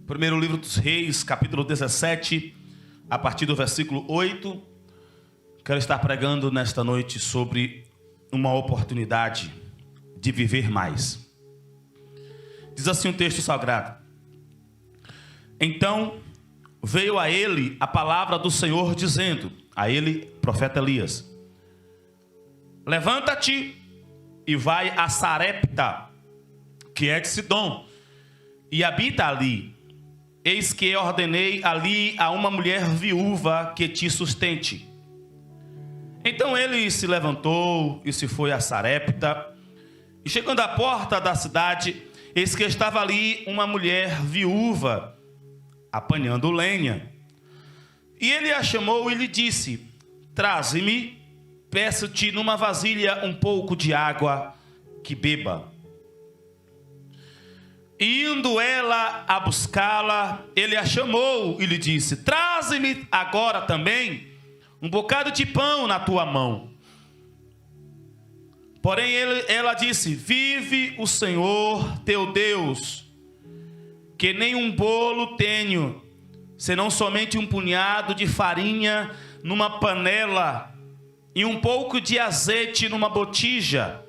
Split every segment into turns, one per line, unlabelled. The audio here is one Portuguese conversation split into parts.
Primeiro livro dos Reis, capítulo 17, a partir do versículo 8. Quero estar pregando nesta noite sobre uma oportunidade de viver mais. Diz assim o texto sagrado: Então veio a ele a palavra do Senhor, dizendo, a ele, profeta Elias: Levanta-te e vai a Sarepta, que é de Sidom, e habita ali. Eis que eu ordenei ali a uma mulher viúva que te sustente. Então ele se levantou e se foi a Sarepta. E chegando à porta da cidade, eis que estava ali uma mulher viúva, apanhando lenha. E ele a chamou e lhe disse: Traze-me, peço-te numa vasilha um pouco de água que beba. E indo ela a buscá-la, ele a chamou e lhe disse: Traze-me agora também um bocado de pão na tua mão. Porém ela disse: Vive o Senhor teu Deus, que nem um bolo tenho, senão somente um punhado de farinha numa panela e um pouco de azeite numa botija.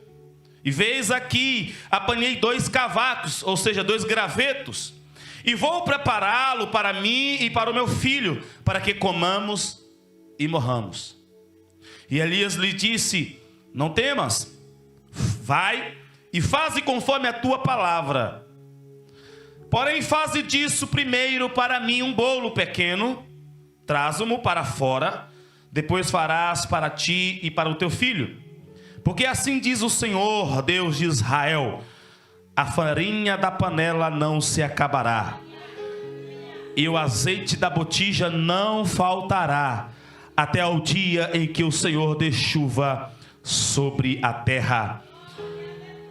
E veis aqui, apanhei 2 cavacos, ou seja, 2 gravetos, e vou prepará-lo para mim e para o meu filho, para que comamos e morramos. E Elias lhe disse: Não temas, vai e faze conforme a tua palavra. Porém faze disso primeiro para mim um bolo pequeno, traze-mo para fora, depois farás para ti e para o teu filho. Porque assim diz o Senhor, Deus de Israel: a farinha da panela não se acabará, e o azeite da botija não faltará, até ao dia em que o Senhor dê chuva sobre a terra.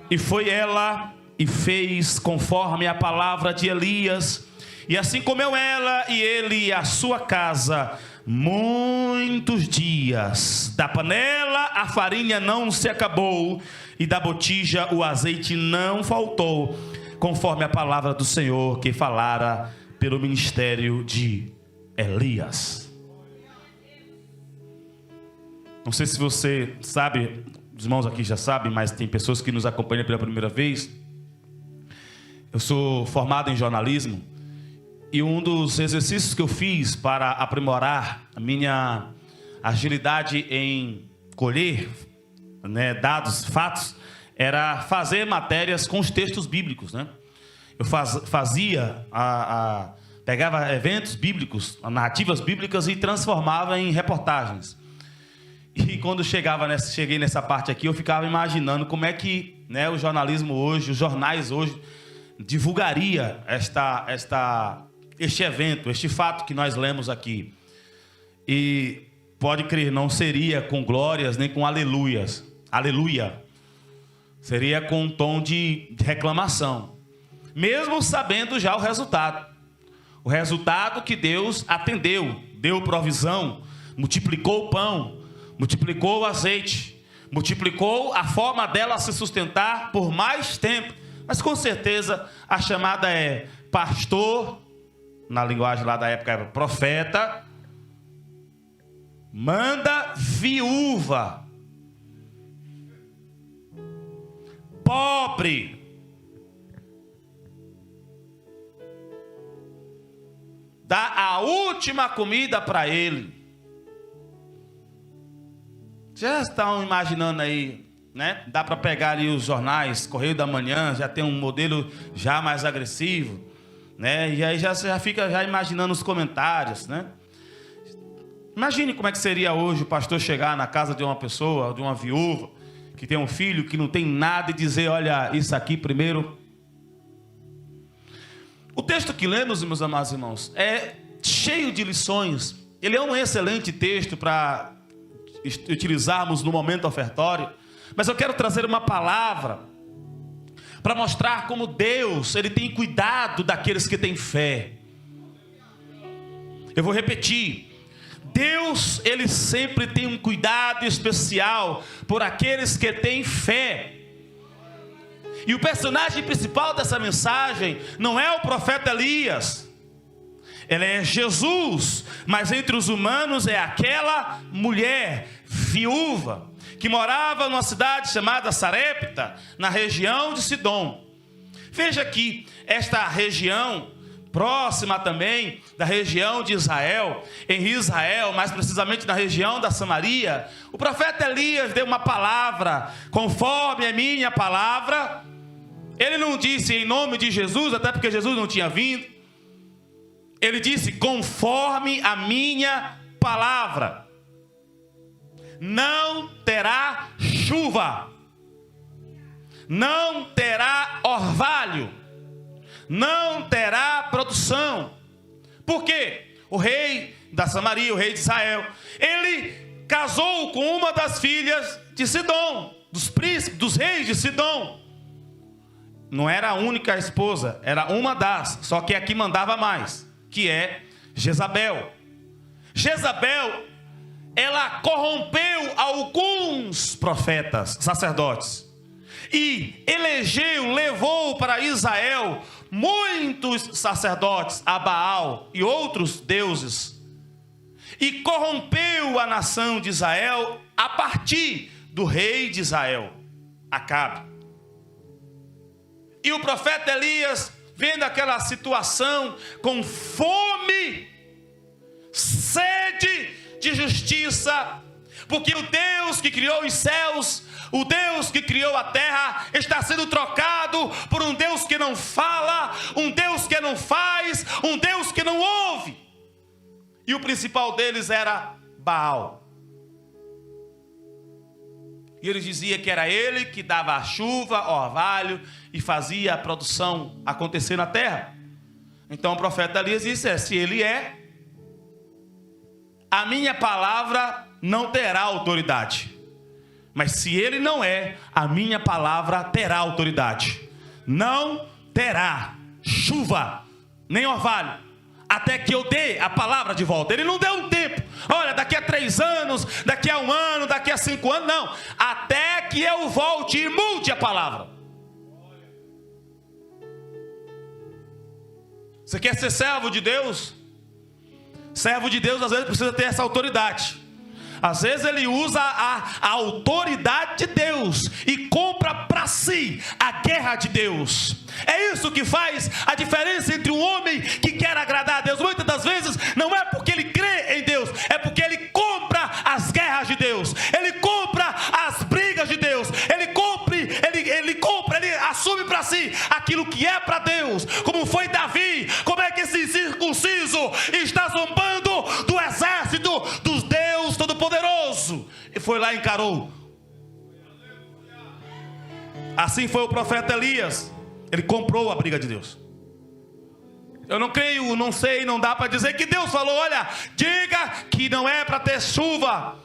E foi ela e fez conforme a palavra de Elias, e assim comeu ela e ele e a sua casa muitos dias. Da panela a farinha não se acabou, e da botija o azeite não faltou, conforme a palavra do Senhor que falara pelo ministério de Elias. Não sei se você sabe, os irmãos aqui já sabem, mas tem pessoas que nos acompanham pela primeira vez. Eu sou formado em jornalismo, e um dos exercícios que eu fiz para aprimorar a minha agilidade em colher, dados, fatos, era fazer matérias com os textos bíblicos, Eu pegava eventos bíblicos, narrativas bíblicas, e transformava em reportagens. E quando cheguei nessa parte aqui, eu ficava imaginando como é que o jornalismo hoje, os jornais hoje, divulgaria este evento, este fato que nós lemos aqui. E pode crer, não seria com glórias nem com aleluias. Aleluia. Seria com um tom de reclamação, mesmo sabendo já o resultado. O resultado que Deus atendeu, deu provisão, multiplicou o pão, multiplicou o azeite, multiplicou a forma dela se sustentar por mais tempo. Mas com certeza a chamada é pastor, na linguagem lá da época era profeta, manda viúva, pobre, dá a última comida para ele. Já estão imaginando aí, Dá para pegar ali os jornais, Correio da Manhã, já tem um modelo já mais agressivo, E aí já fica já imaginando os comentários, Imagine como é que seria hoje o pastor chegar na casa de uma pessoa, de uma viúva, que tem um filho que não tem nada, e dizer: olha, isso aqui primeiro. O texto que lemos, meus amados irmãos, é cheio de lições. Ele é um excelente texto para utilizarmos no momento ofertório. Mas eu quero trazer uma palavra para mostrar como Deus, Ele tem cuidado daqueles que têm fé. Eu vou repetir: Deus, Ele sempre tem um cuidado especial por aqueles que têm fé. E o personagem principal dessa mensagem não é o profeta Elias, ela é Jesus, mas entre os humanos é aquela mulher viúva que morava numa cidade chamada Sarepta, na região de Sidom. Veja que esta região, próxima também da região de Israel, em Israel, mais precisamente na região da Samaria, o profeta Elias deu uma palavra, conforme a minha palavra. Ele não disse em nome de Jesus, até porque Jesus não tinha vindo. Ele disse, conforme a minha palavra, não terá chuva, não terá orvalho, não terá produção. Por quê? O rei da Samaria, o rei de Israel, ele casou com uma das filhas de Sidom, dos príncipes, dos reis de Sidom. Não era a única esposa, era uma das, só que aqui mandava mais, que é Jezabel. Jezabel, ela corrompeu alguns profetas, sacerdotes, e elegeu, levou para Israel muitos sacerdotes a Baal e outros deuses, e corrompeu a nação de Israel a partir do rei de Israel, Acabe. E o profeta Elias, vendo aquela situação, com fome, sede de justiça, porque o Deus que criou os céus, o Deus que criou a terra, está sendo trocado por um Deus que não fala, um Deus que não faz, um Deus que não ouve. E o principal deles era Baal. E ele dizia que era ele que dava a chuva, orvalho e fazia a produção acontecer na terra. Então o profeta Elias disse, se ele é, a minha palavra não terá autoridade. Mas se ele não é, a minha palavra terá autoridade. Não terá chuva, nem orvalho, até que eu dê a palavra de volta. Ele não deu um tempo. Olha, daqui a 3 anos, daqui a 1 ano, daqui a 5 anos. Não, até que eu volte e mude a palavra. Você quer ser servo de Deus? Servo de Deus às vezes precisa ter essa autoridade. Às vezes ele usa a autoridade de Deus e compra para si a guerra de Deus. É isso que faz a diferença entre um homem que quer agradar a Deus. Muitas das vezes não é porque ele crê em Deus, é porque ele compra as guerras de Deus, ele compra as brigas de Deus, ele assume para si aquilo que é para Deus. Como foi Davi? Como é que esse circunciso está zombando do exército dos Deus Todo-Poderoso? E foi lá e encarou. Assim foi o profeta Elias. Ele comprou a briga de Deus. Eu não creio, não sei, não dá para dizer que Deus falou, olha, diga que não é para ter chuva.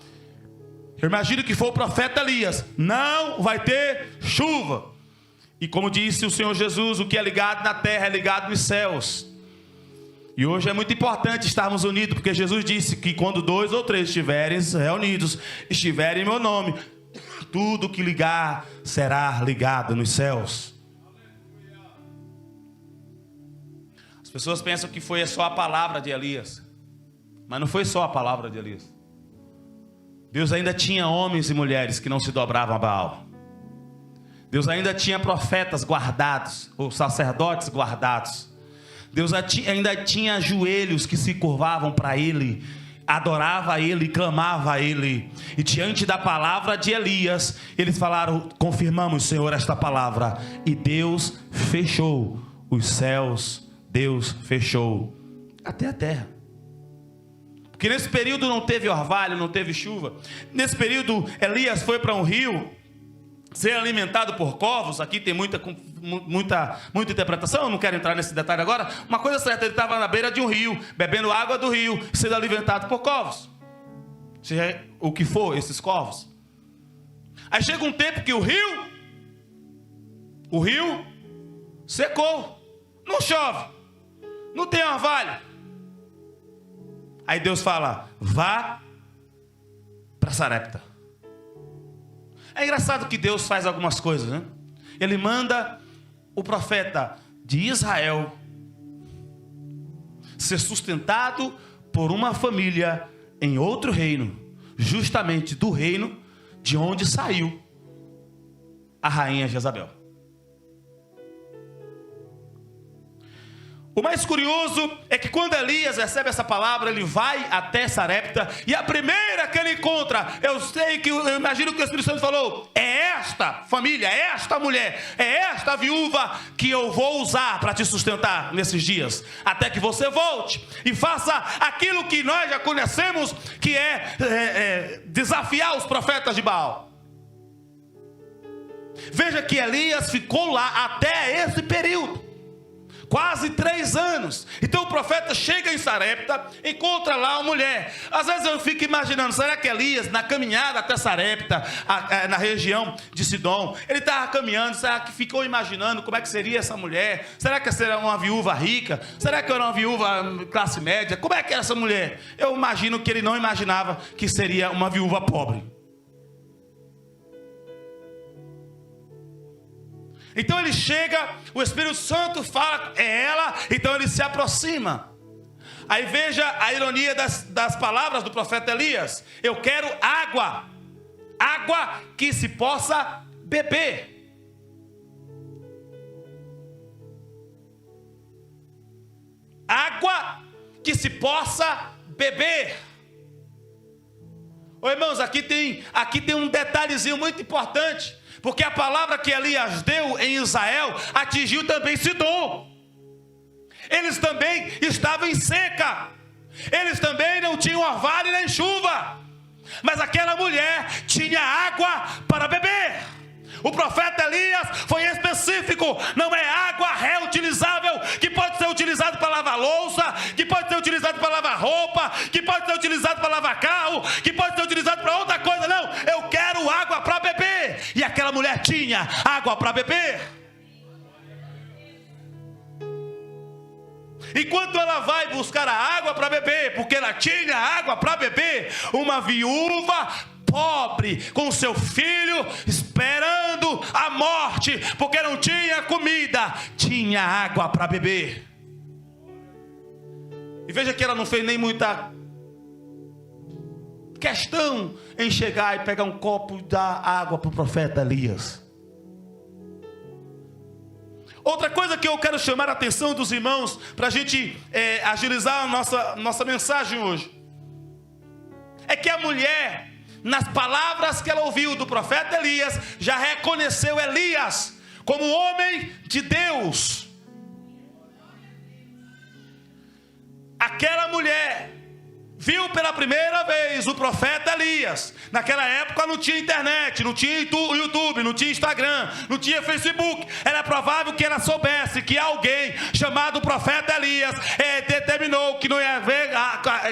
Eu imagino que foi o profeta Elias, não vai ter chuva. E como disse o Senhor Jesus, o que é ligado na terra é ligado nos céus. E hoje é muito importante estarmos unidos, porque Jesus disse que quando 2 ou 3 estiverem reunidos, estiverem em meu nome, tudo que ligar será ligado nos céus. As pessoas pensam que foi só a palavra de Elias, mas não foi só a palavra de Elias. Deus ainda tinha homens e mulheres que não se dobravam a Baal. Deus ainda tinha profetas guardados, ou sacerdotes guardados. Deus ainda tinha joelhos que se curvavam para Ele, adorava a Ele, clamava a Ele. E diante da palavra de Elias, eles falaram, confirmamos, Senhor, esta palavra. E Deus fechou os céus, Deus fechou até a terra. Porque nesse período não teve orvalho, não teve chuva. Nesse período Elias foi para um rio ser alimentado por corvos. Aqui tem muita interpretação, eu não quero entrar nesse detalhe agora. Uma coisa certa, ele estava na beira de um rio, bebendo água do rio, sendo alimentado por corvos, seja o que for esses corvos. Aí chega um tempo que o rio secou, não chove, não tem orvalho. Aí Deus fala, vá para Sarepta. É engraçado que Deus faz algumas coisas, né? Ele manda o profeta de Israel ser sustentado por uma família em outro reino, justamente do reino de onde saiu a rainha Jezabel. O mais curioso é que quando Elias recebe essa palavra, ele vai até Sarepta, e a primeira que ele encontra, eu imagino que o Espírito Santo falou: é esta família, é esta mulher, é esta viúva que eu vou usar para te sustentar nesses dias, até que você volte e faça aquilo que nós já conhecemos, que é desafiar os profetas de Baal. Veja que Elias ficou lá até esse período, quase 3 anos. Então o profeta chega em Sarepta, encontra lá uma mulher. Às vezes eu fico imaginando, será que Elias, na caminhada até Sarepta, na região de Sidom, ele estava caminhando, será que ficou imaginando como é que seria essa mulher? Será que seria uma viúva rica? Será que era uma viúva classe média? Como é que era essa mulher? Eu imagino que ele não imaginava que seria uma viúva pobre. Então ele chega, o Espírito Santo fala, é ela, então ele se aproxima. Aí veja a ironia das palavras do profeta Elias: eu quero água, água que se possa beber. Água que se possa beber. Ô irmãos, aqui tem um detalhezinho muito importante, porque a palavra que Elias deu em Israel atingiu também Sidom. Eles também estavam em seca, eles também não tinham orvalho nem chuva, mas aquela mulher tinha água para beber. O profeta Elias foi específico: não é água reutilizável, que pode ser utilizado para lavar louça, que pode ser utilizado para lavar roupa, que pode ser utilizado para lavar carro, que pode ser utilizado para outra coisa. Não, eu quero água para beber. E aquela mulher tinha água para beber. Enquanto ela vai buscar a água para beber, porque ela tinha água para beber, uma viúva pobre com seu filho esperando a morte, porque não tinha comida, tinha água para beber. E veja que ela não fez nem muita questão em chegar e pegar um copo e dar água para o profeta Elias. Outra coisa que eu quero chamar a atenção dos irmãos, para a gente agilizar a nossa mensagem hoje, é que a mulher, nas palavras que ela ouviu do profeta Elias, já reconheceu Elias como homem de Deus. Aquela mulher viu pela primeira vez o profeta Elias. Naquela época não tinha internet, não tinha YouTube, não tinha Instagram, não tinha Facebook. Era provável que ela soubesse que alguém chamado profeta Elias determinou que não ia haver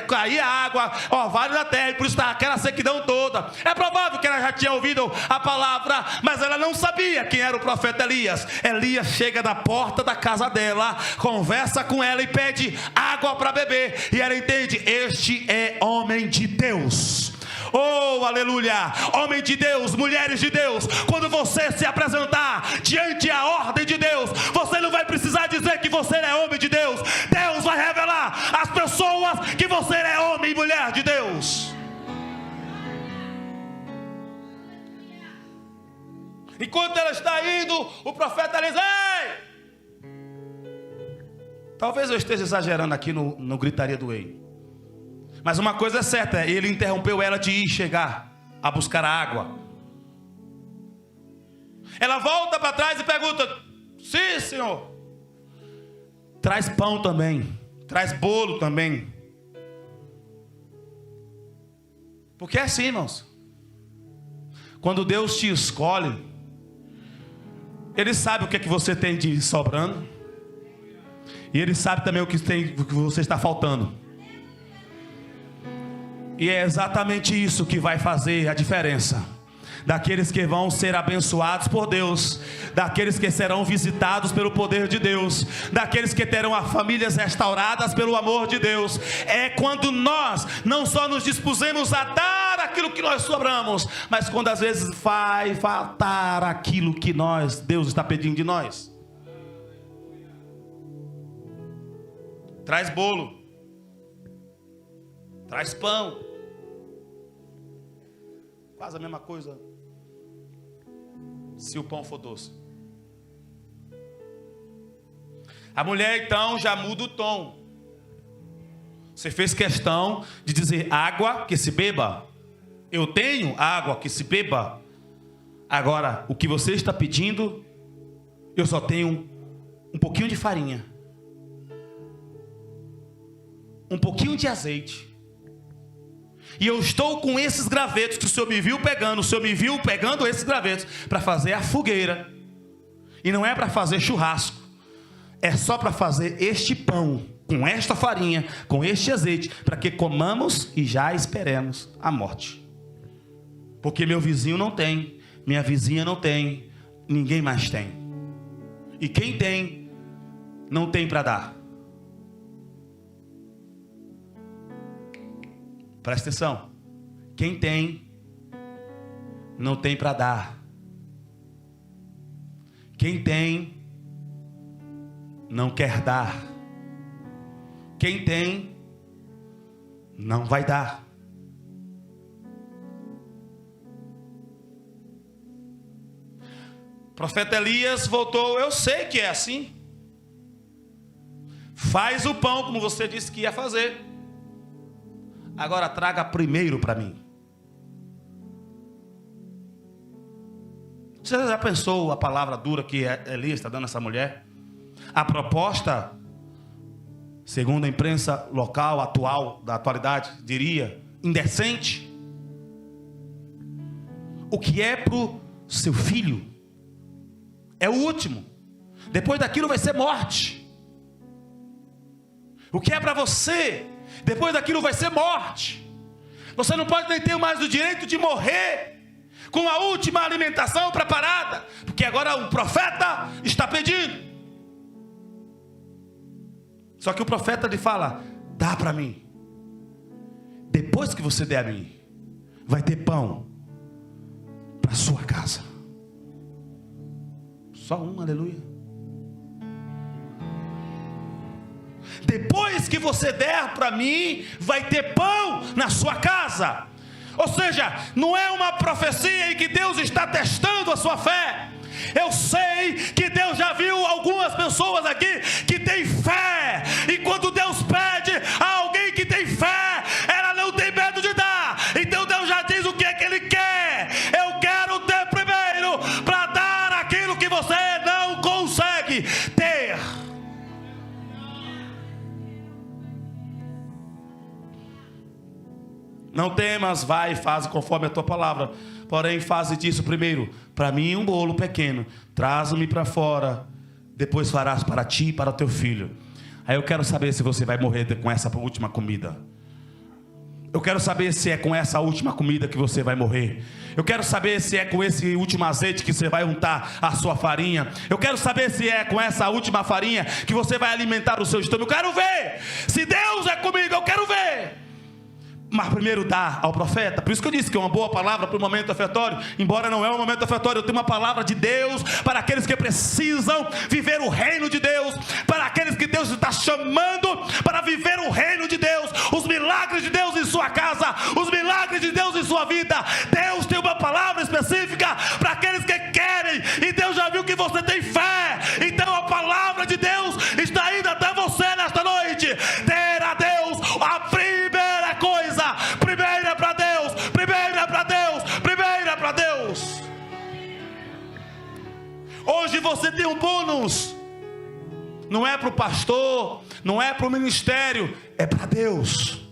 cair água, orvalho na terra, e por isso estava aquela sequidão toda. É provável que ela já tinha ouvido a palavra, mas ela não sabia quem era o profeta Elias. Elias chega na porta da casa dela, conversa com ela e pede água para beber, e ela entende: este é homem de Deus. Oh, aleluia! Homem de Deus, mulheres de Deus, quando você se apresentar diante da ordem de Deus, você não vai precisar dizer que você é homem de Deus. Deus vai revelar às pessoas que você é homem e mulher de Deus. Enquanto ela está indo, o profeta diz: ei! Talvez eu esteja exagerando aqui no gritaria do ei, mas uma coisa é certa, ele interrompeu ela de ir chegar a buscar a água. Ela volta para trás e pergunta: sim, senhor. Traz pão também, traz bolo também. Porque é assim, irmãos, quando Deus te escolhe, Ele sabe o que é que você tem de sobrando, e Ele sabe também o que você está faltando. E é exatamente isso que vai fazer a diferença daqueles que vão ser abençoados por Deus, daqueles que serão visitados pelo poder de Deus, daqueles que terão as famílias restauradas pelo amor de Deus. É quando nós não só nos dispusemos a dar aquilo que nós sobramos, mas quando às vezes vai faltar aquilo que Deus está pedindo de nós. Traz bolo. Traz pão. Quase a mesma coisa, se o pão for doce. A mulher então já muda o tom. Você fez questão de dizer água que se beba. Eu tenho água que se beba. Agora, o que você está pedindo, eu só tenho um pouquinho de farinha, um pouquinho de azeite. E eu estou com esses gravetos que o Senhor me viu pegando. O Senhor me viu pegando esses gravetos para fazer a fogueira. E não é para fazer churrasco. É só para fazer este pão, com esta farinha, com este azeite, para que comamos e já esperemos a morte. Porque meu vizinho não tem, minha vizinha não tem, ninguém mais tem. E quem tem, não tem para dar. Presta atenção. Quem tem, não tem para dar. Quem tem, não quer dar. Quem tem, não vai dar. O profeta Elias voltou. Eu sei que é assim. Faz o pão como você disse que ia fazer. Agora traga primeiro para mim. Você já pensou a palavra dura que Elias está dando a essa mulher? A proposta, segundo a imprensa local, atual, da atualidade, diria, indecente. O que é para o seu filho é o último. Depois daquilo vai ser morte. O que é para você, depois daquilo vai ser morte. Você não pode nem ter mais o direito de morrer com a última alimentação preparada, porque agora o profeta está pedindo. Só que o profeta lhe fala: dá para mim. Depois que você der a mim, vai ter pão para sua casa. Só um, aleluia. Depois que você der para mim, vai ter pão na sua casa. Ou seja, não é uma profecia em que Deus está testando a sua fé. Eu sei que Deus já viu algumas pessoas aqui que têm fé, e quando Deus pede a alguém que tem fé, ela não tem medo de dar. Então Deus já diz o que é que Ele quer. Eu quero ter primeiro para dar aquilo que você não consegue ter. Não temas, vai e faz conforme a tua palavra. Porém, faze disso primeiro para mim um bolo pequeno. Traz-me para fora. Depois farás para ti e para o teu filho. Aí eu quero saber se você vai morrer com essa última comida. Eu quero saber se é com essa última comida que você vai morrer. Eu quero saber se é com esse último azeite que você vai untar a sua farinha. Eu quero saber se é com essa última farinha que você vai alimentar o seu estômago. Eu quero ver. Se Deus é comigo, eu quero ver. Mas primeiro dá ao profeta. Por isso que eu disse que é uma boa palavra para o momento ofertório. Embora não é um momento ofertório, eu tenho uma palavra de Deus para aqueles que precisam viver o reino de Deus, para aqueles que Deus está chamando para viver o reino de Deus, os milagres de Deus em sua casa, os milagres de Deus em sua vida. Deus tem uma palavra específica para aqueles que querem, e Deus já viu que você tem fé. Então a palavra de Deus está indo até você nesta noite. Ter a Deus a primeira coisa. Primeira para Deus, primeira para Deus, primeira para Deus. Hoje você tem um bônus. Não é para o pastor, não é para o ministério, é para Deus.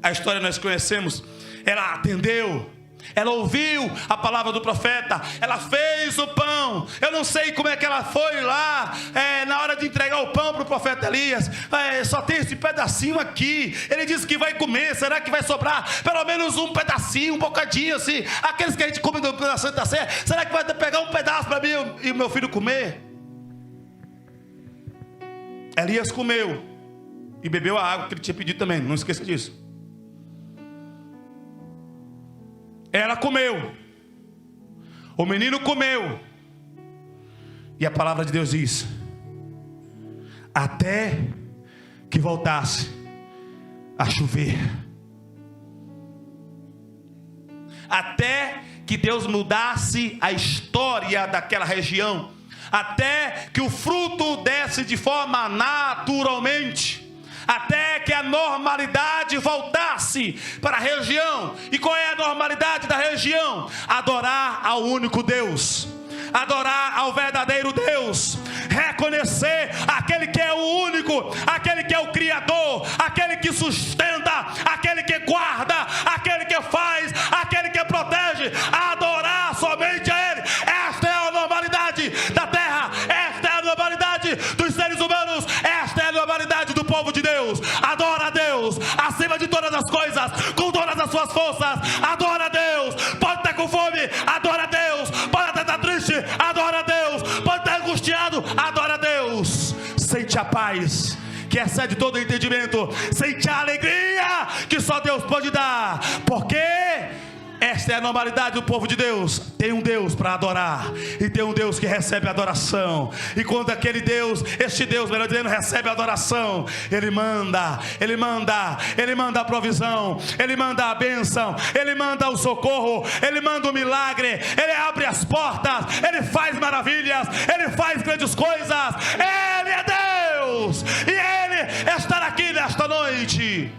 A história nós conhecemos. Ela atendeu, ela ouviu a palavra do profeta, ela fez o pão. Eu não sei como é que ela foi lá, na hora de entregar o pão para o profeta Elias. Só tem esse pedacinho aqui. Ele disse que vai comer. Será que vai sobrar pelo menos um pedacinho, um bocadinho assim? Aqueles que a gente come na Santa Ceia. Será que vai pegar um pedaço para mim e o meu filho comer? Elias comeu e bebeu a água que ele tinha pedido também. Não esqueça disso. Ela comeu, o menino comeu, e a palavra de Deus diz: até que voltasse a chover. Até que Deus mudasse a história daquela região. Até que o fruto desse de forma naturalmente. Até que a normalidade voltasse para a região. E qual é a normalidade da região? Adorar ao único Deus. Adorar ao verdadeiro Deus, reconhecer aquele que é o único, aquele que é o Criador, aquele que sustenta, aquele que guarda, aquele que faz, aquele que protege, adorar somente a Ele. Esta é a normalidade da terra, esta é a normalidade dos seres humanos, esta é a normalidade do povo de Deus. Adora a Deus acima de todas as coisas, com todas as suas forças. Adora a Deus. Pode estar com fome, adora a Deus. Pode até estar triste, adora a Deus. Pode estar angustiado, adora a Deus. Sente a paz que excede todo entendimento. Sente a alegria que só Deus pode dar. Porque esta é a normalidade do povo de Deus. Tem um Deus para adorar, e tem um Deus que recebe adoração. E quando aquele Deus, este Deus, melhor dizendo, recebe adoração, Ele manda a provisão, Ele manda a bênção, Ele manda o socorro, Ele manda o milagre, Ele abre as portas, Ele faz maravilhas, Ele faz grandes coisas. Ele é Deus, e Ele está aqui nesta noite.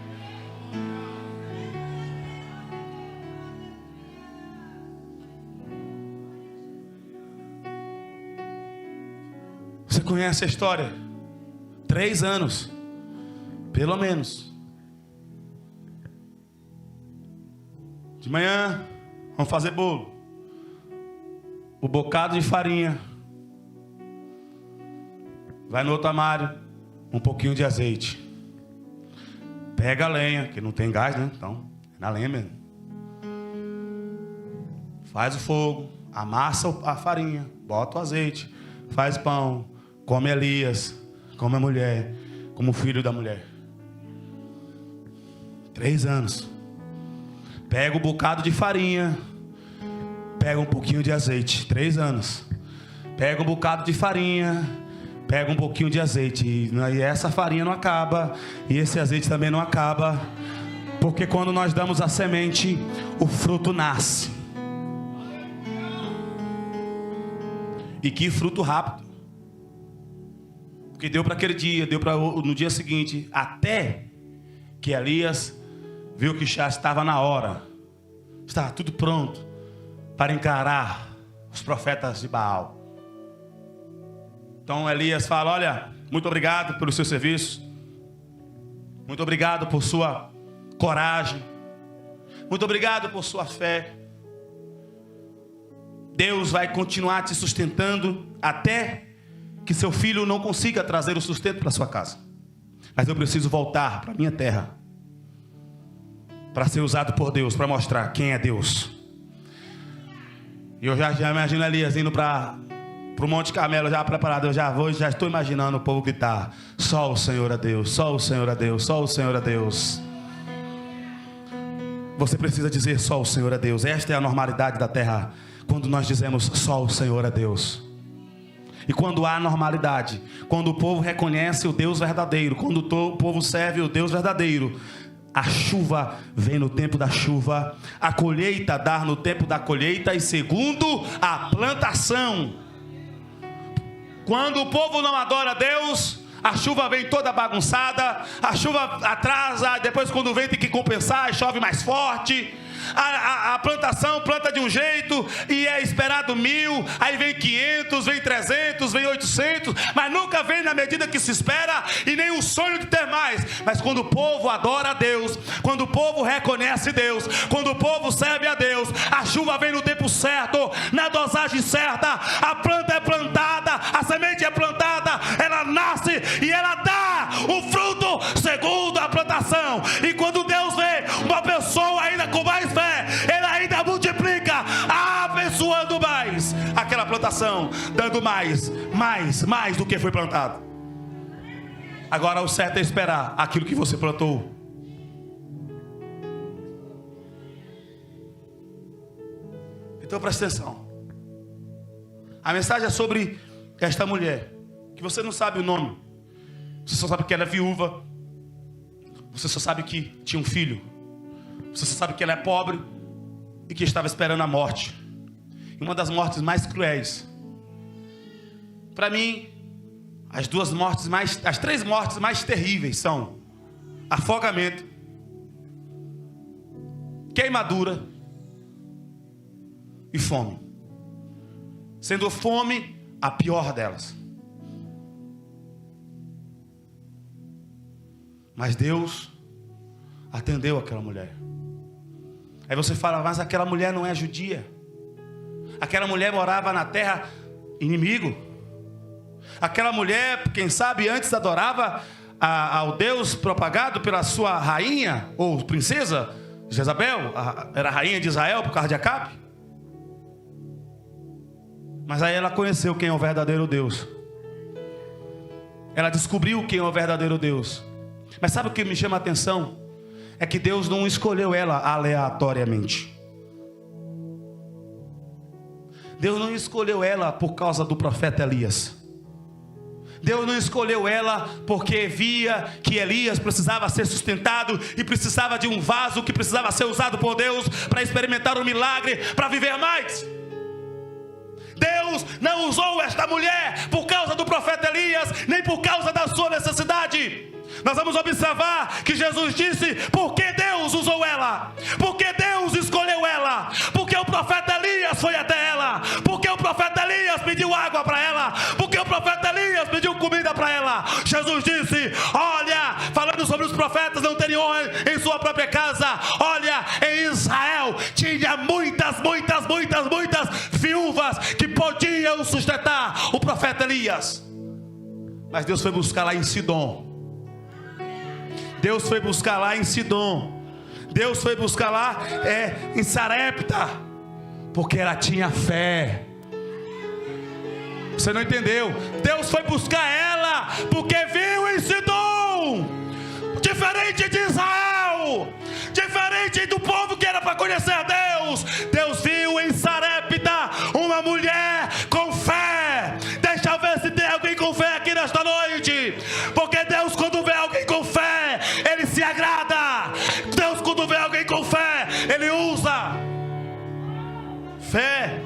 Você conhece a história? 3 anos, pelo menos. De manhã, vamos fazer bolo. O bocado de farinha. Vai no outro armário, um pouquinho de azeite. Pega a lenha, que não tem gás, né? Então, é na lenha mesmo. Faz o fogo, amassa a farinha, bota o azeite, faz pão. Come Elias, come a mulher, como filho da mulher. 3 anos. Pega um bocado de farinha, pega um pouquinho de azeite. 3 anos. Pega um bocado de farinha, pega um pouquinho de azeite. E essa farinha não acaba, e esse azeite também não acaba. Porque quando nós damos a semente, o fruto nasce. E que fruto rápido. Porque deu para aquele dia, deu para no dia seguinte, até que Elias viu que já estava na hora, estava tudo pronto para encarar os profetas de Baal. Então Elias fala: olha, muito obrigado pelo seu serviço, muito obrigado por sua coragem, muito obrigado por sua fé. Deus vai continuar te sustentando até que seu filho não consiga trazer o sustento para sua casa. Mas eu preciso voltar para a minha terra, para ser usado por Deus, para mostrar quem é Deus. E eu já imagino Elias indo para o Monte Carmelo, já preparado. Eu já estou imaginando o povo gritar: só o Senhor é Deus, só o Senhor é Deus, só o Senhor é Deus. Você precisa dizer: só o Senhor é Deus. Esta é a normalidade da terra, quando nós dizemos: só o Senhor é Deus. E quando há normalidade, quando o povo reconhece o Deus verdadeiro, quando o povo serve o Deus verdadeiro, a chuva vem no tempo da chuva, a colheita dá no tempo da colheita, e segundo a plantação. Quando o povo não adora a Deus, a chuva vem toda bagunçada, a chuva atrasa, depois quando vem tem que compensar, chove mais forte. A plantação planta de um jeito e é esperado 1000, aí vem 500, vem 300, vem 800, mas nunca vem na medida que se espera, e nem o sonho de ter mais. Mas quando o povo adora a Deus, quando o povo reconhece Deus, quando o povo serve a Deus, a chuva vem no tempo certo, na dosagem certa. A planta é plantada, a semente é plantada, ela nasce e ela dá o fruto segundo a plantação. E quando Deus vê uma pessoa ainda com mais fé, Ele ainda multiplica, abençoando mais aquela plantação, dando mais do que foi plantado. Agora o certo é esperar aquilo que você plantou. Então presta atenção. A mensagem é sobre esta mulher, que você não sabe o nome, você só sabe que ela é viúva. Você só sabe que tinha um filho. Você só sabe que ela é pobre e que estava esperando a morte. E uma das mortes mais cruéis. Para mim, as três mortes mais terríveis são afogamento, queimadura e fome. Sendo fome a pior delas. Mas Deus atendeu aquela mulher. Aí você fala, mas aquela mulher não é judia. Aquela mulher morava na terra inimigo. Aquela mulher, quem sabe, antes adorava ao Deus propagado pela sua rainha ou princesa Jezabel, era a rainha de Israel por causa de Acabe. Mas aí ela conheceu quem é o verdadeiro Deus. Ela descobriu quem é o verdadeiro Deus. Mas sabe o que me chama a atenção? É que Deus não escolheu ela aleatoriamente. Deus não escolheu ela por causa do profeta Elias. Deus não escolheu ela porque via que Elias precisava ser sustentado e precisava de um vaso que precisava ser usado por Deus para experimentar um milagre, para viver mais. Deus não usou esta mulher por causa do profeta Elias, nem por causa da sua necessidade. Nós vamos observar que Jesus disse, por que Deus usou ela? Porque Deus escolheu ela? Porque o profeta Elias foi até ela? Porque o profeta Elias pediu água para ela? Porque o profeta Elias pediu comida para ela? Jesus disse, olha, falando sobre os profetas não terem honra em sua própria casa, olha, em Israel tinha muitas viúvas que podiam sustentar o profeta Elias. Mas Deus foi buscar lá em Sidom. Deus foi buscar lá em Sidom. Deus foi buscar lá em Sarepta. Porque ela tinha fé. Você não entendeu? Deus foi buscar ela porque viu em Sidom. Diferente de Israel. Diferente do povo que era para conhecer Deus. Deus viu em Sarepta uma mulher com fé. Deixa eu ver se tem alguém com fé aqui nesta noite. Porque Deus, quando vê alguém com fé, Ele se agrada. Deus, quando vê alguém com fé, Ele usa fé.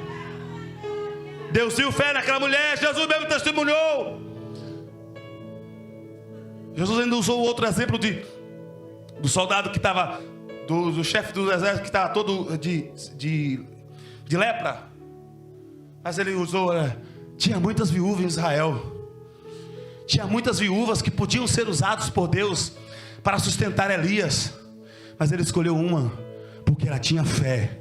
Deus viu fé naquela mulher. Jesus mesmo testemunhou. Jesus ainda usou outro exemplo do soldado que estava, do chefe do exército que estava todo de lepra. Mas ele usou, tinha muitas viúvas em Israel. Tinha muitas viúvas que podiam ser usadas por Deus para sustentar Elias. Mas ele escolheu uma, porque ela tinha fé.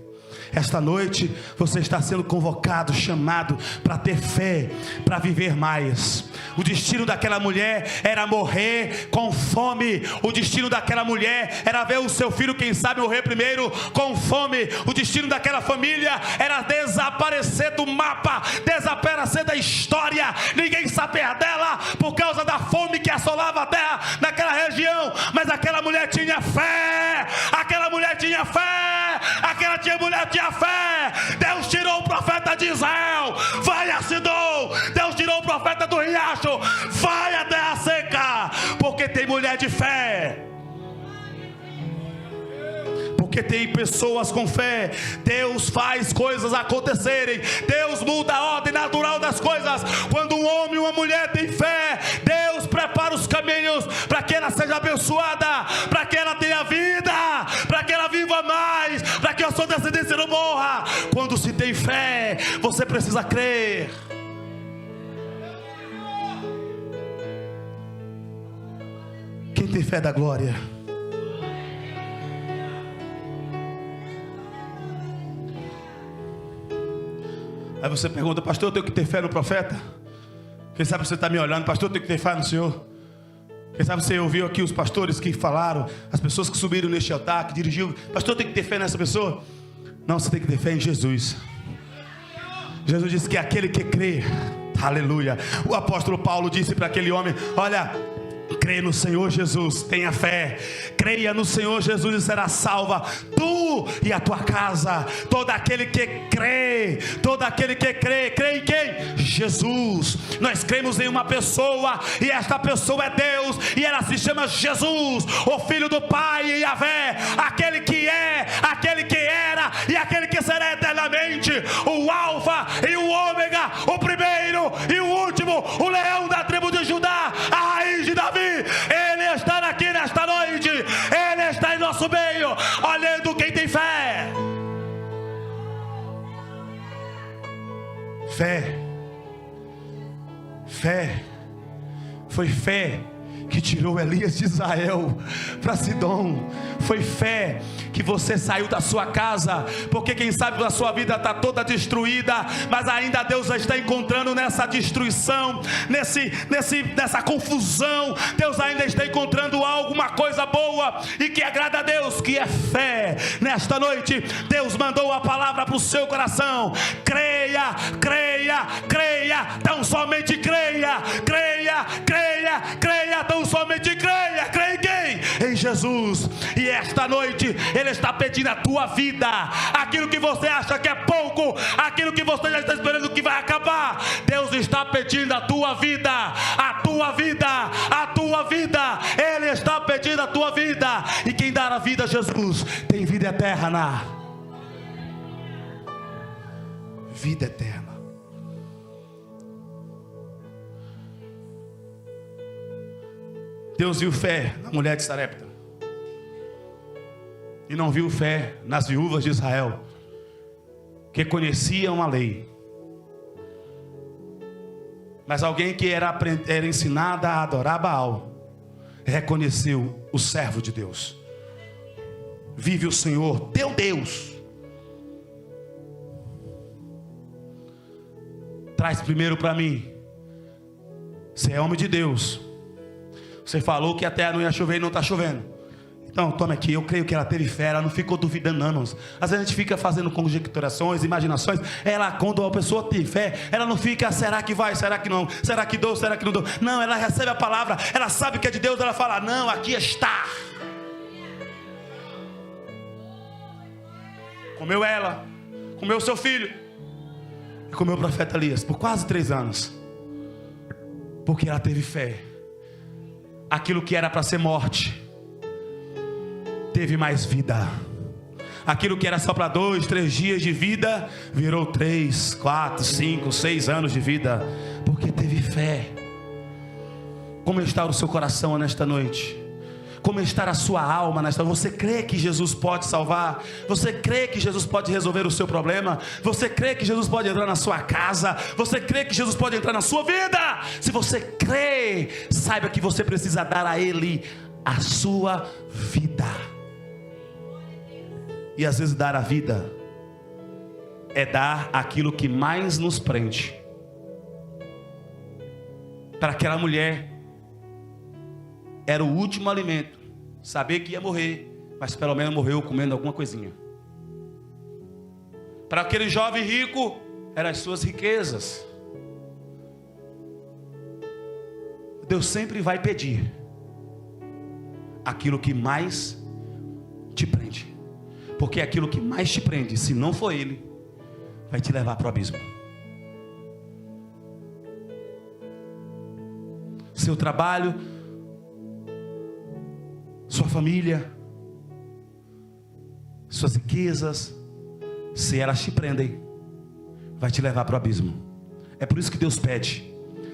Esta noite você está sendo convocado, chamado para ter fé, para viver mais. O destino daquela mulher era morrer com fome. O destino daquela mulher era ver o seu filho, quem sabe, morrer primeiro com fome. O destino daquela família era desaparecer do mapa, desaparecer da história, ninguém saber dela por causa da fome que assolava a terra naquela região. Mas aquela mulher tinha fé. Aquela mulher tinha fé. Aquela mulher tinha fé. Deus tirou o profeta de Israel, vai a Sidom. Deus tirou o profeta do riacho, vai até a seca. Porque tem mulher de fé. Porque tem pessoas com fé. Deus faz coisas acontecerem. Deus muda a ordem natural das coisas. Quando um homem e uma mulher têm fé, Deus prepara os caminhos para que ela seja abençoada, para que ela tenha vida, para que ela viva mais, para que a sua descendência não morra. Quando se tem fé, você precisa crer. Quem tem fé da glória? Aí você pergunta, pastor, eu tenho que ter fé no profeta? Quem sabe você está me olhando, pastor, eu tenho que ter fé no Senhor? Quem sabe você ouviu aqui os pastores que falaram, as pessoas que subiram neste altar, que dirigiu, pastor, eu tenho que ter fé nessa pessoa? Não, você tem que ter fé em Jesus. Jesus disse que aquele que crê, aleluia. O apóstolo Paulo disse para aquele homem, olha, crê no Senhor Jesus, tenha fé, creia no Senhor Jesus e será salva tu e a tua casa. Todo aquele que crê, crê em quem? Jesus. Nós cremos em uma pessoa, e esta pessoa é Deus, e ela se chama chama Jesus, o Filho do Pai, Yahvé, aquele que é, aquele que era e aquele que será eternamente, o Alfa e o Ômega, o primeiro e o último, o leão da tribo de Judá, a raiz de Davi. Ele está aqui nesta noite, Ele está em nosso meio, olhando quem tem fé. Fé, foi fé que tirou Elias de Israel para Sidom. Foi fé que você saiu da sua casa, porque quem sabe a sua vida está toda destruída, mas ainda Deus está encontrando nessa destruição, nessa confusão, Deus ainda está encontrando alguma coisa boa e que agrada a Deus, que é fé. Nesta noite Deus mandou a palavra para o seu coração: creia, creia, creia, tão somente creia, creia, creia, creia, tão somente creia. Creia em quem? Em Jesus. E esta noite Ele está pedindo a tua vida, aquilo que você acha que é pouco, aquilo que você já está esperando que vai acabar, Deus está pedindo a tua vida, a tua vida, a tua vida. Ele está pedindo a tua vida, e quem dá a vida, Jesus, tem vida eterna. Vida eterna. Deus viu fé na mulher de Sarepta e não viu fé nas viúvas de Israel, que conheciam a lei. Mas alguém que era ensinada a adorar Baal reconheceu o servo de Deus. Vive o Senhor teu Deus. Traz primeiro para mim. Você é homem de Deus. Você falou que a terra não ia chover e não está chovendo. Então, toma aqui, eu creio que ela teve fé, ela não ficou duvidando não. Às vezes a gente fica fazendo conjecturações, imaginações. Ela, quando a pessoa tem fé, ela não fica, será que vai, será que não? Será que dou, será que não dou? Não, ela recebe a palavra, ela sabe que é de Deus, ela fala, não, aqui está. Comeu ela, comeu seu filho, e comeu o profeta Elias, por quase 3 anos. Porque ela teve fé. Aquilo que era para ser morte teve mais vida. Aquilo que era só para 2, 3 dias de vida virou 3, 4, 5, 6 anos de vida, porque teve fé. Como está o seu coração nesta noite? Como está a sua alma nesta noite? Você crê que Jesus pode salvar? Você crê que Jesus pode resolver o seu problema? Você crê que Jesus pode entrar na sua casa? Você crê que Jesus pode entrar na sua vida? Se você crê, saiba que você precisa dar a Ele a sua vida. E às vezes dar a vida é dar aquilo que mais nos prende. Para aquela mulher era o último alimento. Saber que ia morrer, mas pelo menos morreu comendo alguma coisinha. Para aquele jovem rico, eram as suas riquezas. Deus sempre vai pedir aquilo que mais te prende. Porque aquilo que mais te prende, se não for Ele, vai te levar para o abismo. Seu trabalho, sua família, suas riquezas, se elas te prendem, vai te levar para o abismo. É por isso que Deus pede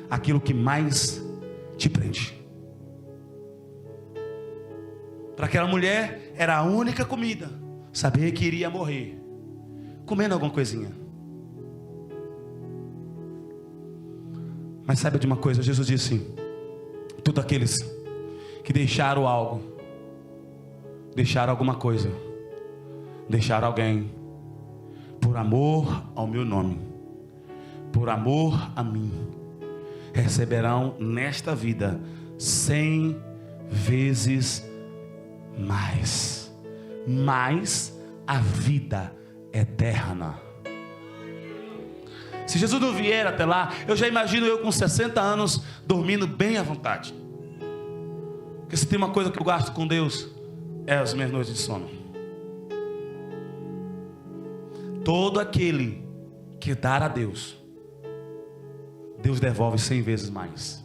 aquilo que mais te prende. Para aquela mulher era a única comida, saber que iria morrer comendo alguma coisinha. Mas saiba de uma coisa, Jesus disse: todos aqueles que deixaram algo, deixaram alguma coisa, deixaram alguém, por amor ao meu nome, por amor a mim, receberão nesta vida 100 vezes mais a vida eterna. Se Jesus não vier até lá, eu já imagino eu com 60 anos dormindo bem à vontade. Porque se tem uma coisa que eu gasto com Deus, é as minhas noites de sono. Todo aquele que dar a Deus, Deus devolve 100 vezes mais.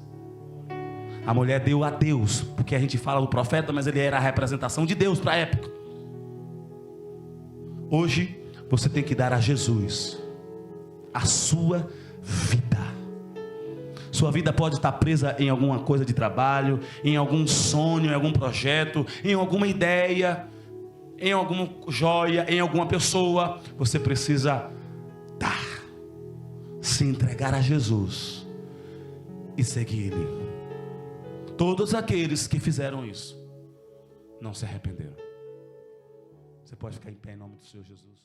A mulher deu a Deus, porque a gente fala do profeta, mas ele era a representação de Deus para a época. Hoje, você tem que dar a Jesus a sua vida. Sua vida pode estar presa em alguma coisa de trabalho, em algum sonho, em algum projeto, em alguma ideia, em alguma joia, em alguma pessoa. Você precisa dar, se entregar a Jesus e seguir Ele. Todos aqueles que fizeram isso não se arrependeram. Você pode ficar em pé em nome do Senhor Jesus.